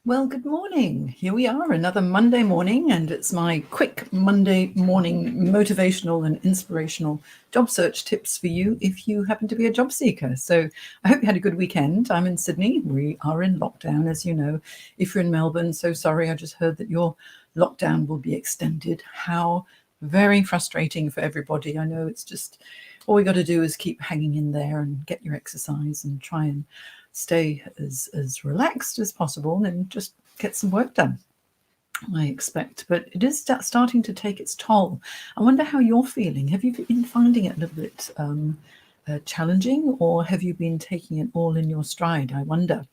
Well, good morning. Here we are, another Monday morning, and it's my quick Monday morning motivational and inspirational job search tips for you if you happen to be a job seeker. So I hope you had a good weekend. I'm in Sydney. We are in lockdown, as you know. If you're in Melbourne, so sorry, I just heard that your lockdown will be extended. How very frustrating for everybody. I know it's just all we got to do is keep hanging in there and get your exercise and try and stay as relaxed as possible and just get some work done, I expect. But it is starting to take its toll. I wonder how you're feeling. Have you been finding it a little bit challenging, or have you been taking it all in your stride? I wonder.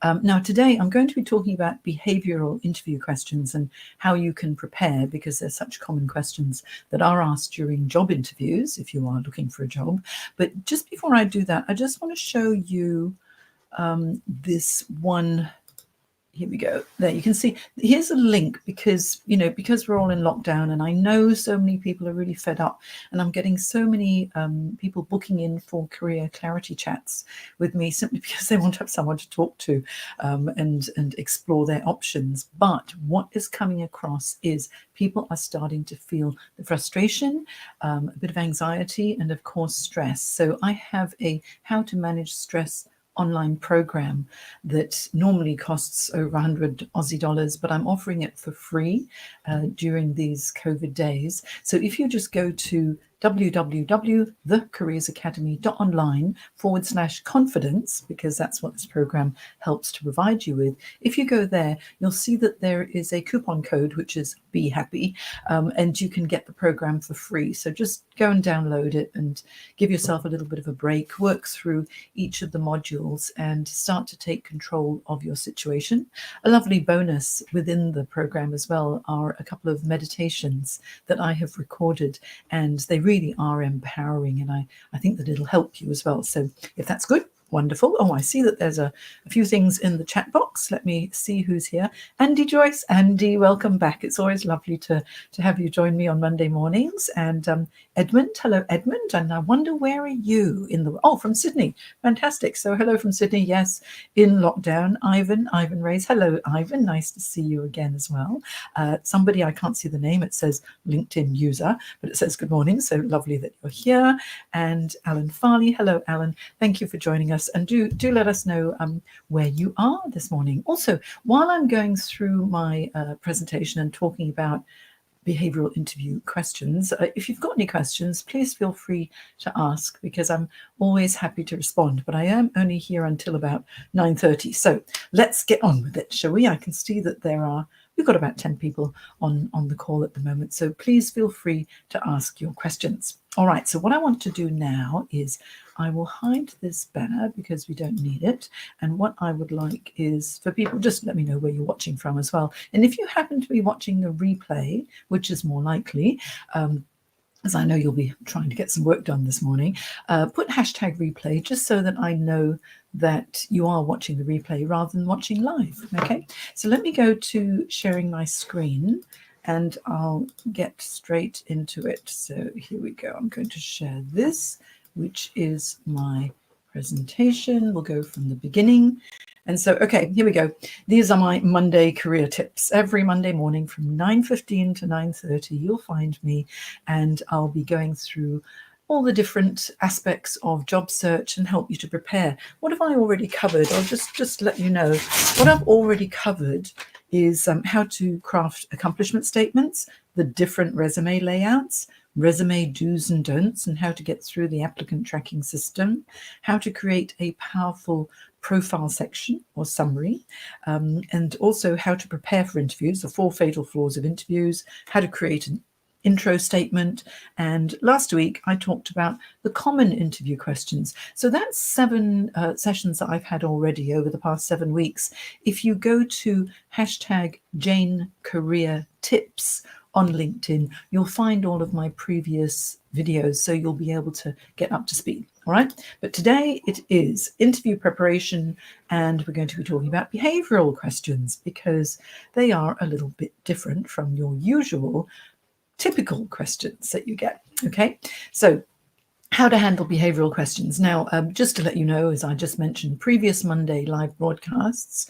Now, today I'm going to be talking about behavioral interview questions and how you can prepare, because they're such common questions that are asked during job interviews if you are looking for a job. But just before I do that, I just want to show you this one. Here we go. There you can see. Here's a link because we're all in lockdown, and I know so many people are really fed up, and I'm getting so many people booking in for career clarity chats with me simply because they want to have someone to talk to and explore their options. But what is coming across is people are starting to feel the frustration, a bit of anxiety, and of course stress. So I have a how to manage stress online program that normally costs over 100 Aussie dollars, but I'm offering it for free during these COVID days. So if you just go to www.thecareersacademy.online/confidence, because that's what this program helps to provide you with. If you go there, you'll see that there is a coupon code, which is Be Happy, and you can get the program for free. So just go and download it and give yourself a little bit of a break, work through each of the modules and start to take control of your situation. A lovely bonus within the program as well are a couple of meditations that I have recorded, and they really are empowering, and I think that it'll help you as well. So if that's good, wonderful. Oh, I see that there's a few things in the chat box. Let me see who's here. Andy Joyce. Andy, welcome back. It's always lovely to have you join me on Monday mornings. And Edmund, hello, Edmund. And I wonder, where are you in the... Oh, from Sydney. Fantastic. So hello from Sydney. Yes, in lockdown. Ivan Rays. Hello, Ivan. Nice to see you again as well. Somebody, I can't see the name. It says LinkedIn user, but it says good morning. So lovely that you're here. And Alan Farley. Hello, Alan. Thank you for joining us. And do let us know where you are this morning. Also, while I'm going through my presentation and talking about behavioral interview questions, if you've got any questions, please feel free to ask, because I'm always happy to respond. But I am only here until about 9:30. So let's get on with it, shall we? I can see that we've got about 10 people on the call at the moment. So please feel free to ask your questions. All right, so what I want to do now is I will hide this banner because we don't need it. And what I would like is for people, just let me know where you're watching from as well. And if you happen to be watching the replay, which is more likely, as I know you'll be trying to get some work done this morning, put hashtag replay just so that I know that you are watching the replay rather than watching live. Okay, so let me go to sharing my screen and I'll get straight into it. So here we go. I'm going to share this, which is my presentation. We'll go from the beginning. And so, okay, here we go. These are my Monday career tips. Every Monday morning from 9:15 to 9:30, you'll find me, and I'll be going through all the different aspects of job search and help you to prepare. What have I already covered? I'll just let you know. What I've already covered is how to craft accomplishment statements, the different resume layouts, resume do's and don'ts, and how to get through the applicant tracking system, how to create a powerful profile section or summary, and also how to prepare for interviews, the 4 fatal flaws of interviews, how to create an intro statement. And last week I talked about the common interview questions. So that's 7 sessions that I've had already over the past 7 weeks. If you go to hashtag Jane Career Tips on LinkedIn, you'll find all of my previous videos, so you'll be able to get up to speed. All right, but today it is interview preparation, and we're going to be talking about behavioral questions because they are a little bit different from your usual typical questions that you get. Okay, so how to handle behavioral questions. Now, just to let you know, as I just mentioned, previous Monday live broadcasts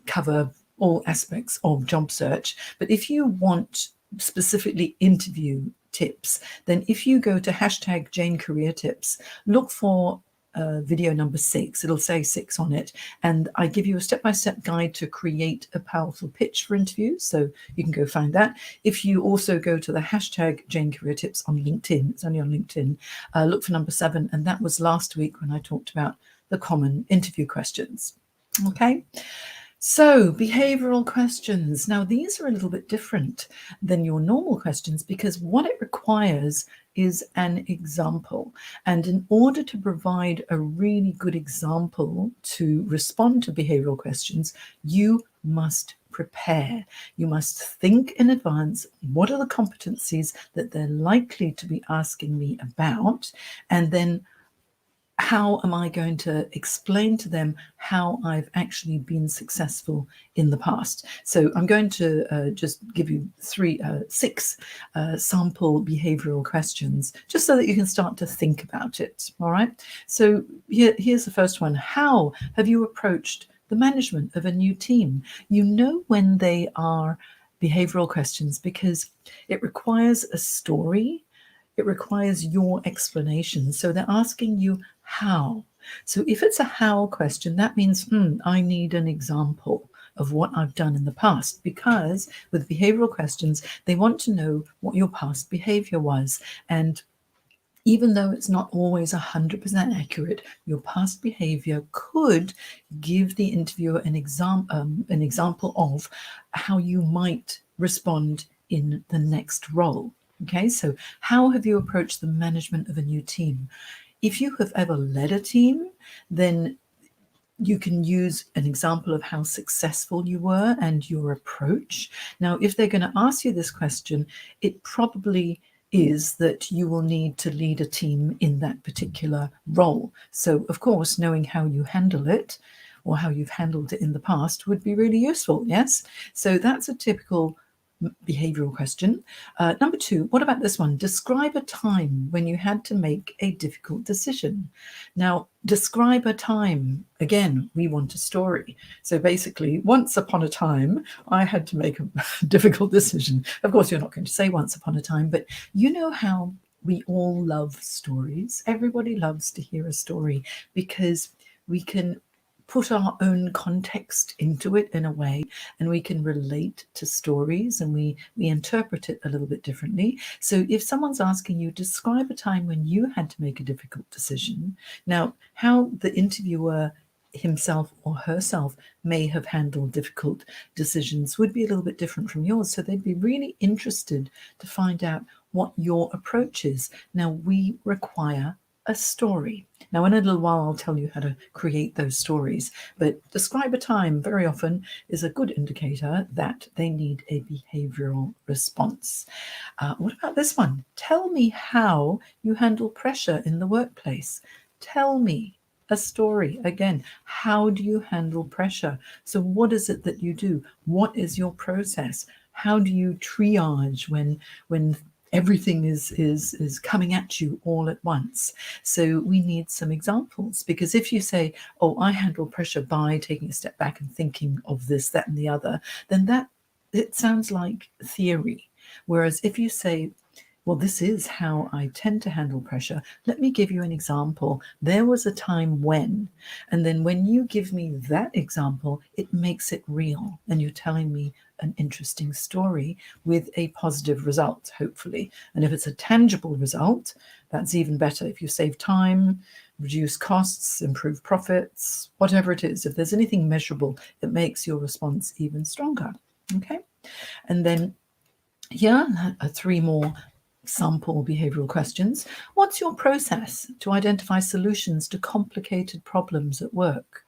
cover all aspects of job search. But if you want specifically interview tips, then if you go to hashtag Jane Career Tips, look for video number 6. It'll say 6 on it, and I give you a step-by-step guide to create a powerful pitch for interviews, so you can go find that. If you also go to the hashtag Jane Career Tips on LinkedIn, it's only on LinkedIn, look for number 7, and that was last week when I talked about the common interview questions. Okay. So, behavioral questions. Now, these are a little bit different than your normal questions because what it requires is an example. And in order to provide a really good example to respond to behavioral questions, you must prepare. You must think in advance, what are the competencies that they're likely to be asking me about? And then how am I going to explain to them how I've actually been successful in the past? So I'm going to just give you 6 sample behavioral questions, just so that you can start to think about it. All right. So here's the first one. How have you approached the management of a new team? You know when they are behavioral questions because it requires a story. It requires your explanation. So they're asking you how. So if it's a how question, that means I need an example of what I've done in the past, because with behavioral questions, they want to know what your past behavior was. And even though it's not always 100% accurate, your past behavior could give the interviewer an example of how you might respond in the next role. Okay, so how have you approached the management of a new team? If you have ever led a team, then you can use an example of how successful you were and your approach. Now, if they're going to ask you this question, it probably is that you will need to lead a team in that particular role. So, of course, knowing how you handle it or how you've handled it in the past would be really useful. Yes. So that's a typical behavioral question. Number 2, what about this one? Describe a time when you had to make a difficult decision. Now, describe a time. Again, we want a story. So basically, once upon a time, I had to make a difficult decision. Of course, you're not going to say once upon a time, but you know how we all love stories. Everybody loves to hear a story because we can put our own context into it in a way, and we can relate to stories, and we interpret it a little bit differently. So if someone's asking you, describe a time when you had to make a difficult decision, now how the interviewer himself or herself may have handled difficult decisions would be a little bit different from yours. So they'd be really interested to find out what your approach is. Now, we require a story. Now, in a little while, I'll tell you how to create those stories, but describe a time very often is a good indicator that they need a behavioral response. What about this one? Tell me how you handle pressure in the workplace. Tell me a story. Again, how do you handle pressure? So what is it that you do? What is your process? How do you triage when everything is coming at you all at once? So we need some examples, because if you say, oh, I handle pressure by taking a step back and thinking of this, that, and the other, then it sounds like theory. Whereas if you say, well, this is how I tend to handle pressure. Let me give you an example. There was a time when, and then when you give me that example, it makes it real, and you're telling me an interesting story with a positive result, hopefully. And if it's a tangible result, that's even better. If you save time, reduce costs, improve profits, whatever it is, if there's anything measurable, it makes your response even stronger. Okay. And then here are 3 more sample behavioral questions. What's your process to identify solutions to complicated problems at work?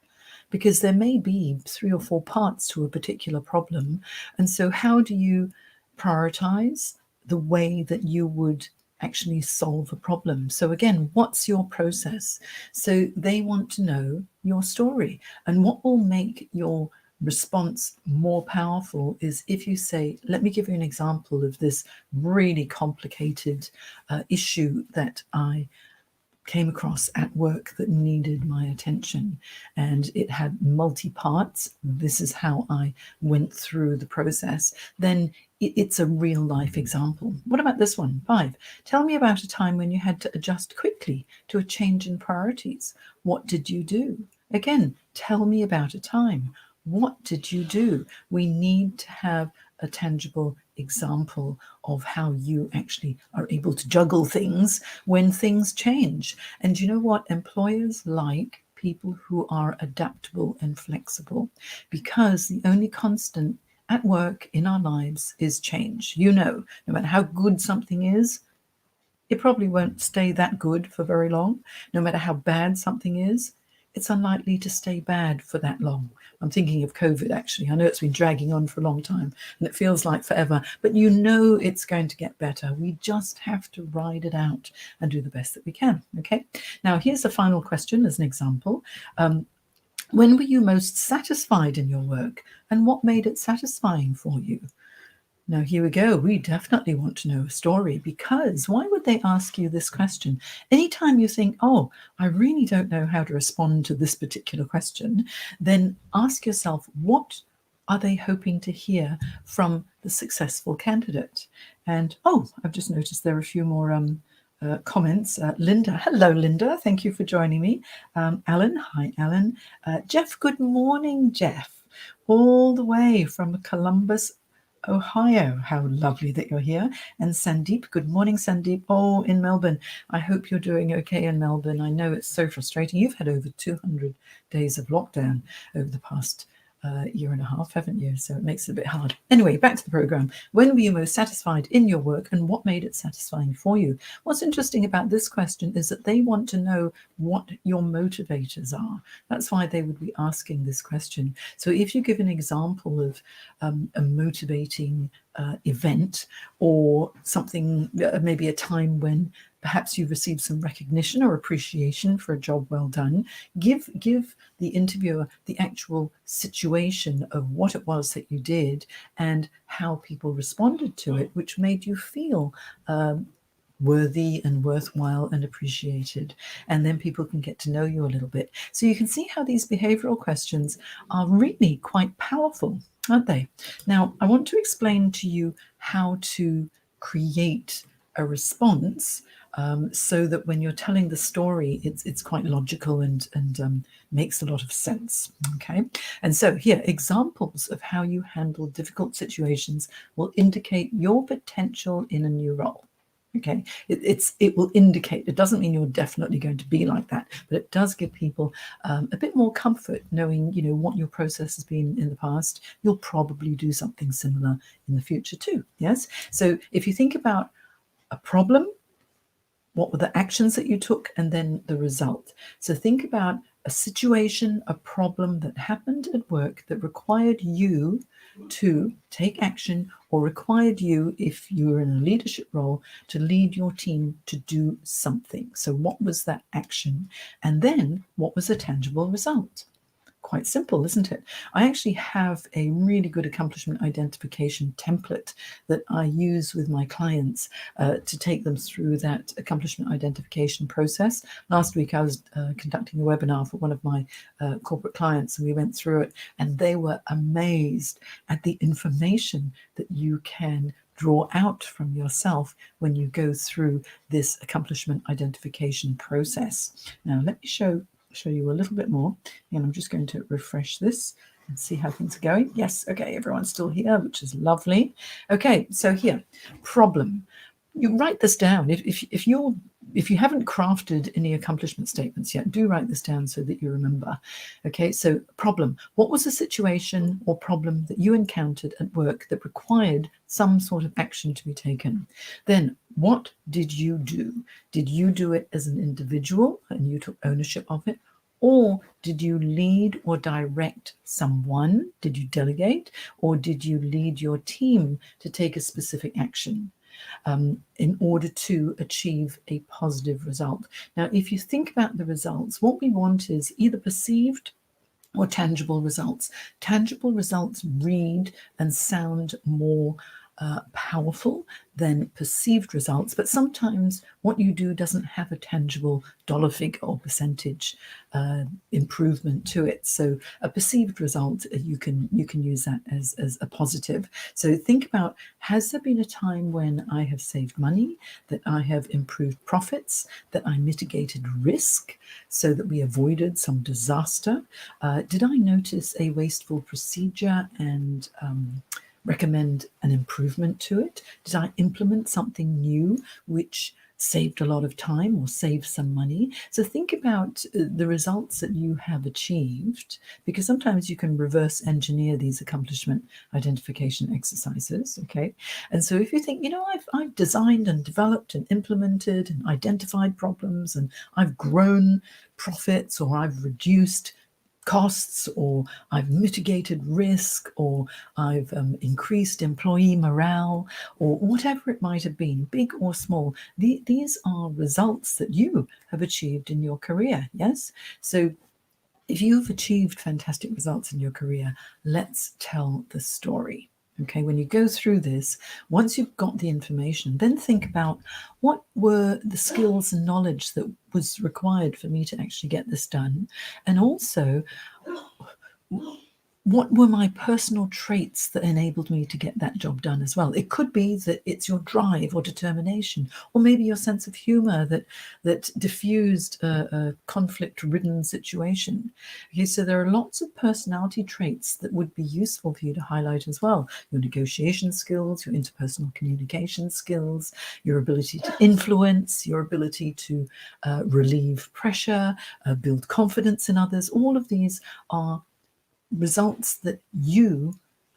Because there may be 3 or 4 parts to a particular problem. And so how do you prioritize the way that you would actually solve a problem? So again, what's your process? So they want to know your story, and what will make your response more powerful is if you say, let me give you an example of this really complicated issue that I came across at work that needed my attention, and it had multi-parts. This is how I went through the process. Then it's a real life example. What about this one? 5. Tell me about a time when you had to adjust quickly to a change in priorities. What did you do? Again, tell me about a time. What did you do? We need to have a tangible example of how you actually are able to juggle things when things change. And you know what? Employers like people who are adaptable and flexible, because the only constant at work in our lives is change. You know, no matter how good something is, it probably won't stay that good for very long. No matter how bad something is, it's unlikely to stay bad for that long. I'm thinking of COVID, actually. I know it's been dragging on for a long time and it feels like forever, but you know it's going to get better. We just have to ride it out and do the best that we can. Okay. Now, here's the final question as an example. When were you most satisfied in your work, and what made it satisfying for you? Now, here we go. We definitely want to know a story, because why would they ask you this question? Anytime you think, oh, I really don't know how to respond to this particular question, then ask yourself, what are they hoping to hear from the successful candidate? And, oh, I've just noticed there are a few more comments. Linda, hello, Linda. Thank you for joining me. Alan, hi, Alan. Jeff, good morning, Jeff. All the way from Columbus, Ohio. How lovely that you're here. And Sandeep, good morning, Sandeep. Oh, in Melbourne. I hope you're doing okay in Melbourne. I know it's so frustrating. You've had over 200 days of lockdown over the past year and a half, haven't you? So it makes it a bit hard. Anyway, back to the program. When were you most satisfied in your work, and what made it satisfying for you? What's interesting about this question is that they want to know what your motivators are. That's why they would be asking this question. So if you give an example of a motivating event, or something, maybe a time when perhaps you received some recognition or appreciation for a job well done, give the interviewer the actual situation of what it was that you did and how people responded to it, which made you feel worthy and worthwhile and appreciated. And then people can get to know you a little bit. So you can see how these behavioral questions are really quite powerful, aren't they? Now, I want to explain to you how to create a response so that when you're telling the story, it's quite logical and makes a lot of sense. Okay, and so here, examples of how you handle difficult situations will indicate your potential in a new role. Okay, it will indicate. It doesn't mean you're definitely going to be like that, but it does give people a bit more comfort knowing, you know, what your process has been in the past. You'll probably do something similar in the future too. Yes. So if you think about a problem, what were the actions that you took, and then the result. So think about a situation, a problem that happened at work that required you to take action, or required you, if you were in a leadership role, to lead your team to do something. So what was that action? And then what was the tangible result? Quite simple, isn't it? I actually have a really good accomplishment identification template that I use with my clients to take them through that accomplishment identification process. Last week, I was conducting a webinar for one of my corporate clients, and we went through it, and they were amazed at the information that you can draw out from yourself when you go through this accomplishment identification process. Now, let me show you a little bit more, and I'm just going to refresh this and see how things are going. Yes, okay, everyone's still here, which is lovely. Okay, so here, problem. You write this down. If you haven't crafted any accomplishment statements yet, do write this down so that you remember. Okay, so problem. What was the situation or problem that you encountered at work that required some sort of action to be taken? Then, what did you do? Did you do it as an individual and you took ownership of it? Or did you lead or direct someone? Did you delegate? Or did you lead your team to take a specific action in order to achieve a positive result? Now, if you think about the results, what we want is either perceived or tangible results. Tangible results read and sound more powerful than perceived results, but sometimes what you do doesn't have a tangible dollar figure or percentage improvement to it. So a perceived result, you can use that as a positive. So think about, has there been a time when I have saved money, that I have improved profits, that I mitigated risk so that we avoided some disaster? Did I notice a wasteful procedure and recommend an improvement to it? Did I implement something new which saved a lot of time or saved some money? So think about the results that you have achieved, because sometimes you can reverse engineer these accomplishment identification exercises. Okay, and so if you think, I've designed and developed and implemented and identified problems, and I've grown profits, or I've reduced costs, or I've mitigated risk, or I've increased employee morale, or whatever it might have been, big or small. These are results that you have achieved in your career. Yes. So if you've achieved fantastic results in your career, let's tell the story. Okay, when you go through this, once you've got the information, then think about, what were the skills and knowledge that was required for me to actually get this done? And also, what were my personal traits that enabled me to get that job done as well? It could be that it's your drive or determination, or maybe your sense of humor that diffused a conflict-ridden situation. Okay, so there are lots of personality traits that would be useful for you to highlight as well. Your negotiation skills, your interpersonal communication skills, your ability to influence, your ability to relieve pressure, build confidence in others. All of these are results that you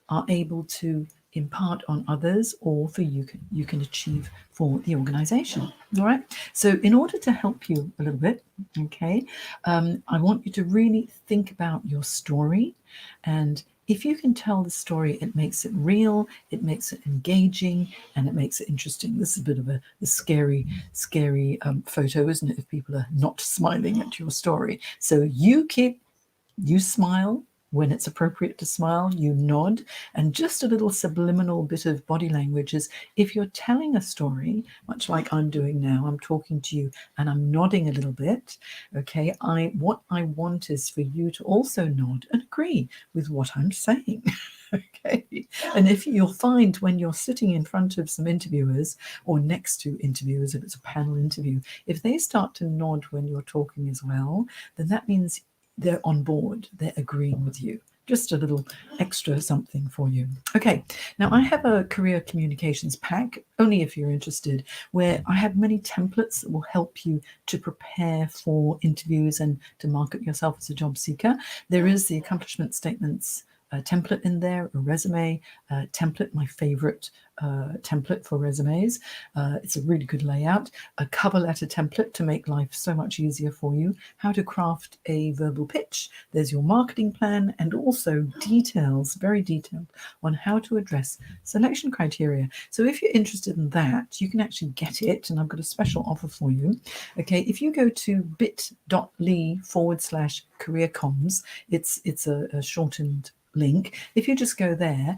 are able to impart on others, or for you can achieve for the organization. All right, so in order to help you a little bit, okay, I want you to really think about your story. And if you can tell the story, it makes it real, it makes it engaging, and it makes it interesting. This is a bit of a scary photo, isn't it, if people are not smiling at your story? So you smile when it's appropriate to smile, you nod, and just a little subliminal bit of body language is, if you're telling a story, much like I'm doing now, I'm talking to you and I'm nodding a little bit, okay, what I want is for you to also nod and agree with what I'm saying. Okay, and if you'll find, when you're sitting in front of some interviewers or next to interviewers, if it's a panel interview, if they start to nod when you're talking as well, then that means they're on board, they're agreeing with you. Just a little extra something for you. Okay, now I have a career communications pack, only if you're interested, where I have many templates that will help you to prepare for interviews and to market yourself as a job seeker. There is the accomplishment statements template in there, a resume template, my favorite template for resumes. It's a really good layout. A cover letter template to make life so much easier for you. How to craft a verbal pitch. There's your marketing plan, and also details, very detailed, on how to address selection criteria. So if you're interested in that, you can actually get it, and I've got a special offer for you. Okay, if you go to bit.ly/career comms, it's a shortened link. If you just go there,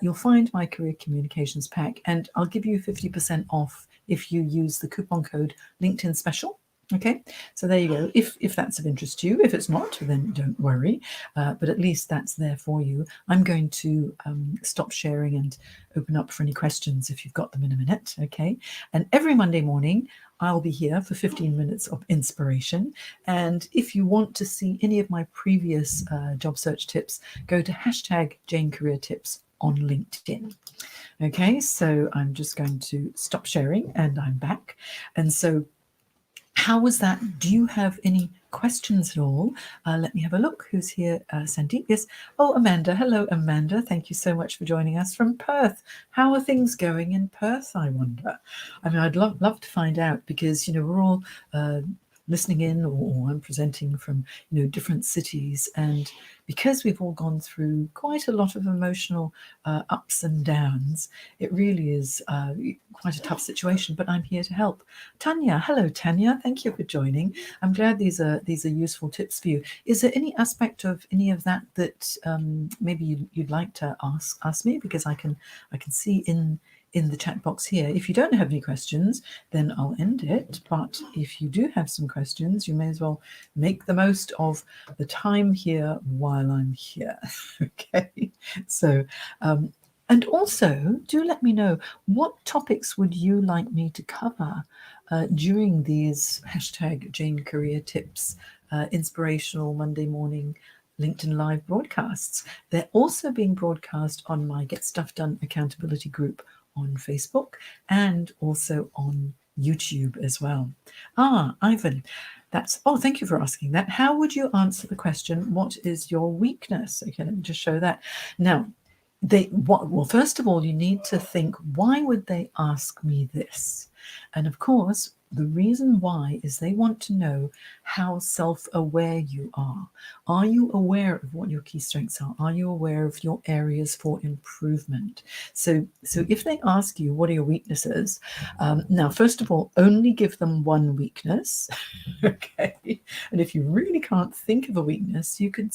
you'll find my career communications pack, and I'll give you 50% off if you use the coupon code LinkedIn Special. Okay, so there you go. If that's of interest to you. If it's not, then don't worry. But at least that's there for you. I'm going to stop sharing and open up for any questions if you've got them in a minute. Okay, and every Monday morning I'll be here for 15 minutes of inspiration. And if you want to see any of my previous job search tips, go to #JaneCareerTips on LinkedIn. Okay, so I'm just going to stop sharing, and I'm back. And so, how was that? Do you have any questions at all? Let me have a look. Who's here? Sandeep, yes. Oh, Amanda. Hello, Amanda. Thank you so much for joining us from Perth. How are things going in Perth, I wonder? I mean, I'd love to find out, because, we're all listening in, or I'm presenting from different cities, and because we've all gone through quite a lot of emotional ups and downs, it really is quite a tough situation. But I'm here to help. Tanya, hello, Tanya. Thank you for joining. I'm glad these are useful tips for you. Is there any aspect of any of that that maybe you'd like to ask me? Because I can see in the chat box here. If you don't have any questions, then I'll end it. But if you do have some questions, you may as well make the most of the time here while I'm here. Okay. So, and also do let me know, what topics would you like me to cover during these hashtag Jane Career Tips inspirational Monday morning LinkedIn Live broadcasts. They're also being broadcast on my Get Stuff Done accountability group on Facebook and also on YouTube as well. Ivan, thank you for asking that. How would you answer the question, what is your weakness? Okay, let me just show that. Now, well, first of all, you need to think, why would they ask me this? And of course, the reason why is they want to know how self-aware you are. Are you aware of what your key strengths are? Are you aware of your areas for improvement? So if they ask you, what are your weaknesses? Now, first of all, only give them one weakness. Okay. And if you really can't think of a weakness, you can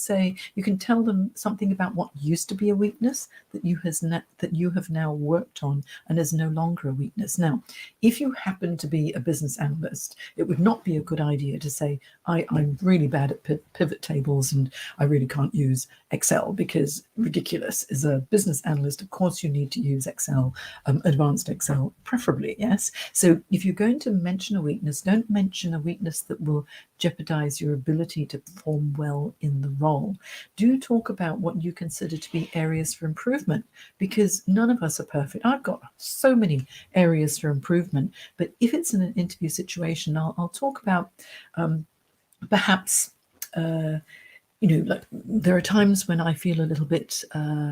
tell them something about what used to be a weakness that you have now worked on and is no longer a weakness. Now, if you happen to be a business analyst, it would not be a good idea to say, I'm really bad at pivot tables and I really can't use Excel, because ridiculous. As a business analyst, of course you need to use Excel, advanced Excel preferably, yes. So if you're going to mention a weakness, don't mention a weakness that will jeopardize your ability to perform well in the role. Do talk about what you consider to be areas for improvement, because none of us are perfect. I've got so many areas for improvement, but if it's in an interview situation, I'll talk about perhaps like, there are times when I feel a little bit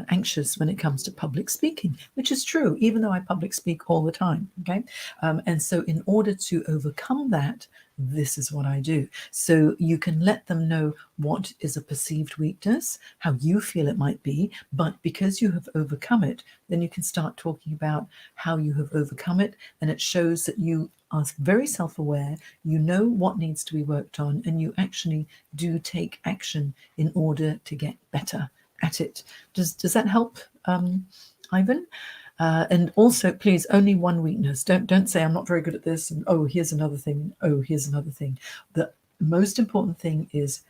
anxious when it comes to public speaking, which is true, even though I public speak all the time. Okay. And so in order to overcome that, this is what I do. So you can let them know what is a perceived weakness, how you feel it might be, but because you have overcome it, then you can start talking about how you have overcome it. And it shows that you are very self-aware, you know what needs to be worked on, and you actually do take action in order to get better at it. Does that help, Ivan? And also, please, only one weakness. Don't say I'm not very good at this, and here's another thing. Here's another thing. The most important thing is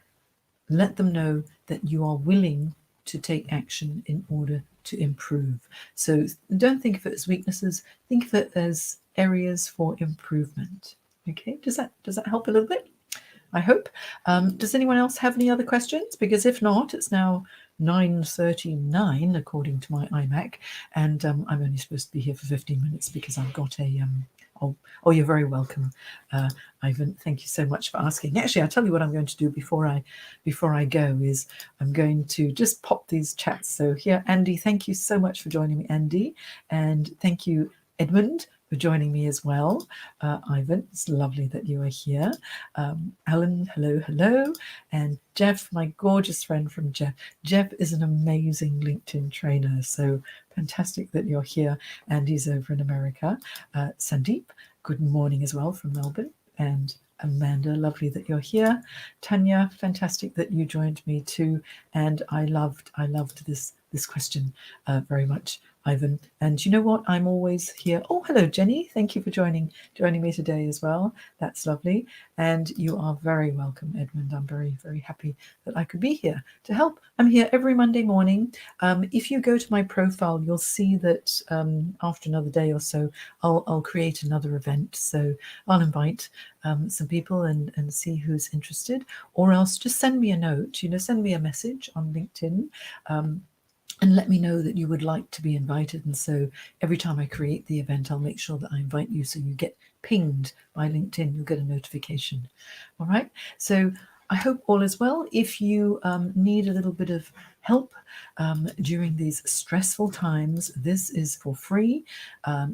let them know that you are willing to take action in order to improve. So don't think of it as weaknesses. Think of it as areas for improvement. Okay, does that help a little bit? I hope. Does anyone else have any other questions? Because if not, it's now 9:39 according to my iMac, and I'm only supposed to be here for 15 minutes because I've got a you're very welcome, Ivan. Thank you so much for asking. Actually, I'll tell you what I'm going to do before I go is I'm going to just pop these chats. So here, Andy, thank you so much for joining me, Andy, and thank you, Edmund, for joining me as well. Ivan, it's lovely that you are here. Alan, hello. And Jeff, my gorgeous friend from Jeff. Jeff is an amazing LinkedIn trainer, so fantastic that you're here. And he's over in America. Sandeep, good morning as well from Melbourne. And Amanda, lovely that you're here. Tanya, fantastic that you joined me too. And I loved this question very much, Ivan. And you know what? I'm always here. Oh, hello, Jenny. Thank you for joining me today as well. That's lovely. And you are very welcome, Edmund. I'm very, very happy that I could be here to help. I'm here every Monday morning. If you go to my profile, you'll see that after another day or so, I'll create another event. So I'll invite some people and see who's interested, or else just send me a note, send me a message on LinkedIn. And let me know that you would like to be invited. And so every time I create the event, I'll make sure that I invite you, so you get pinged by LinkedIn. You'll get a notification. All right. So I hope all is well. If you need a little bit of help during these stressful times. This is for free.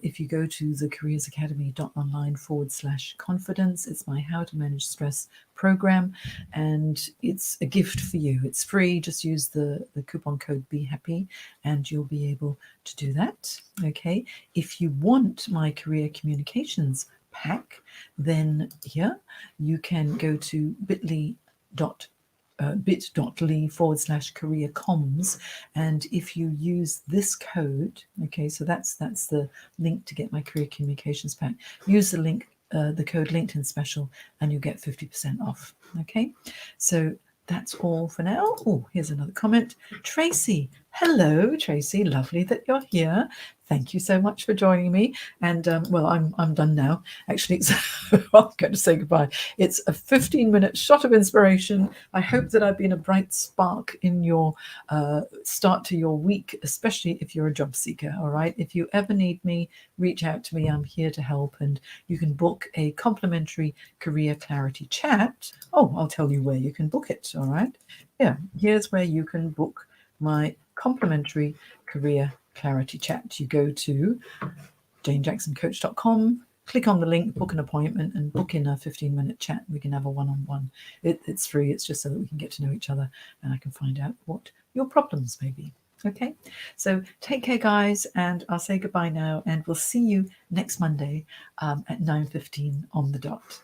If you go to the careersacademy.online/confidence, it's my How to Manage Stress program, and it's a gift for you. It's free. Just use the coupon code BEHAPPY and you'll be able to do that. Okay. If you want my career communications pack, then here you can go to bit.ly/career comms, and if you use this code, okay, so that's the link to get my career communications pack. Use the link, the code LinkedIn special, and you get 50% off. Okay, so that's all for now. Oh, here's another comment. Tracy, hello, Tracy. Lovely that you're here. Thank you so much for joining me. And well, I'm done now. Actually, so I'm going to say goodbye. It's a 15-minute shot of inspiration. I hope that I've been a bright spark in your start to your week, especially if you're a job seeker. All right. If you ever need me, reach out to me. I'm here to help, and you can book a complimentary career clarity chat. Oh, I'll tell you where you can book it. All right. Yeah, here's where you can book my complimentary career clarity chat. You go to janejacksoncoach.com, click on the link, book an appointment, and book in a 15-minute chat. We can have a one-on-one. It's free. It's just so that we can get to know each other and I can find out what your problems may be. Okay, so take care, guys, and I'll say goodbye now, and we'll see you next Monday at 9:15 on the dot.